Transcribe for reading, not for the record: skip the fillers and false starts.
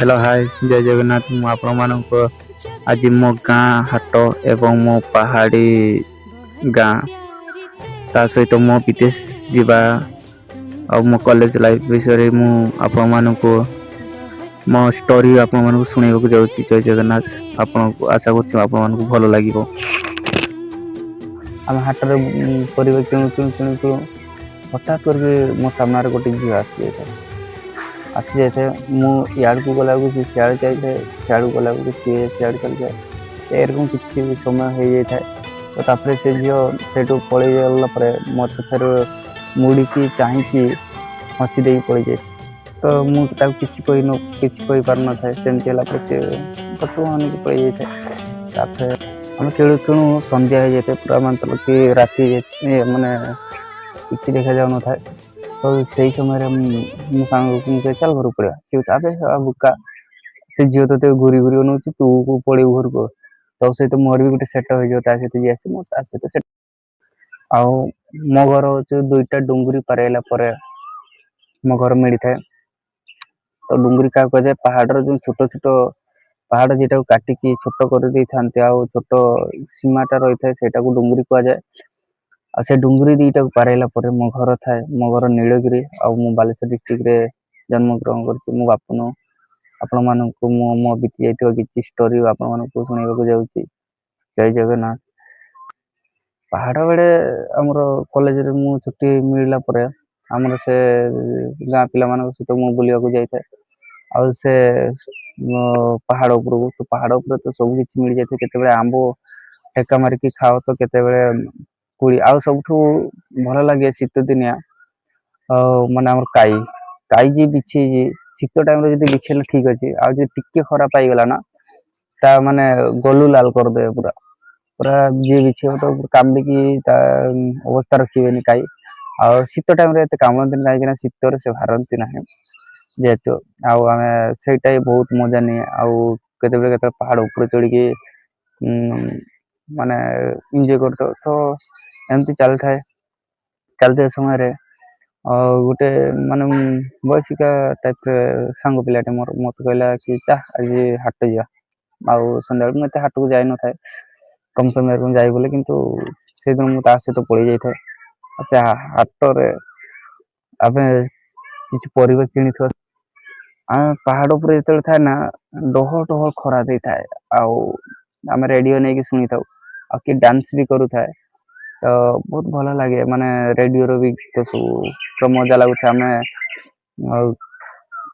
Hello hi जय जगन्नाथ मु आपण मानक आज मो गाँ हाट एवं मो पहाड़ी गाँ ता सहित मो विदेश जीवा और मो कॉलेज लाइफ विषय मु आपण मानक मो स्टोरी आपण मानक सुनाइबा जाउची। जय जगन्नाथ आपण को आशा करछु आपण मानक भलो लागिवो। हम हाट रे परिबा किनु हठात करके मो सामने गोटे झील आसी जाए मु याद को गला सियाड़ जाए सियाड़ गला सी सियाड़ चल जाए एरकम किसी समय हो जाए तो तापर से झील से पलि गला मत फिर मुड़ी की चाह हसी दे पड़ जाए तो मुझे किसी पार न था सेमती से पटू अनेक पड़ जाए आम केणु केणु संध्या हो जाए पूरा मतलब कि राति माने किसी देखा जाऊ न था तो से समय मो सांग चल घर पड़ा बुका से झील तो घूरी घूरी अनाऊँ तू पड़े घर को तो सहित मोर भी गोटे सेट हो सहित जी आस सहित आउ मो घर हूँ दुईटा डुंगरी पार मो घर मिली था तो डुंगरी क्या कहुए पहाड़ जो छोट छोट पहाड़ जेटा काटिकी छोट कर दे था छोट सीमाटा रही है से डुंगरी कहुए आ से डुंगरी दीटा पारेला मो घर थाए मो घर नीलगिरी मु बालेश्वर डिस्ट्रिक्ट रे जन्म ग्रहण कर बापन आपण मानक मो बीती जाइए किसी स्टोरी आपण मानक शुणा जाऊँगी। जय जगन्नाथ पहाड़ बेड़े आमर कॉलेज रे मु छुट्टी मिलला आमर से गाँ पिला सहित मु बुलिया जाए आ से पहाड़ उपरକୁ तो पहाड़ उपर तो सब किछि मिल जाए केते आंब टेका मारिकी खाओ तो केते कुड़ी आउ सब भल लगे शीत दिनिया माने आमर काई काई जी बिछे शीत टाइम रे बिछेले ठीक अच्छे आ टिके खरा पाईगला ना ता माने गलू लाल करदे पूरा पूरा जी बिछे तो कामिकी अवस्था रखिए कई आ शीत टाइम रे कामती कहीं शीत से भारती ना जेहेतु आम से बहुत मजा नहीं आते पहाड़ ऊपर चढ़ी माने इंजॉय करते तो एमती चलते समय गोटे माने बयसिका टाइप सांग पिलाटे मोर मत कहला कि चा आज हाट जा आउ सन्ध्या मुझे हाट को जाए न था कम समय जाए बोले किंतु से दिन मुझे सहित पड़ जाए से हाट आम कि परिवा कि आम पहाड़ पर जो थाए ना डह डह खरा दे थाए आम रेडियो नहीं कि शुणी था कि डांस भी करू थाए तो बहुत भल लगे माने रेडियो रो भी तो सब मजा लगुता आम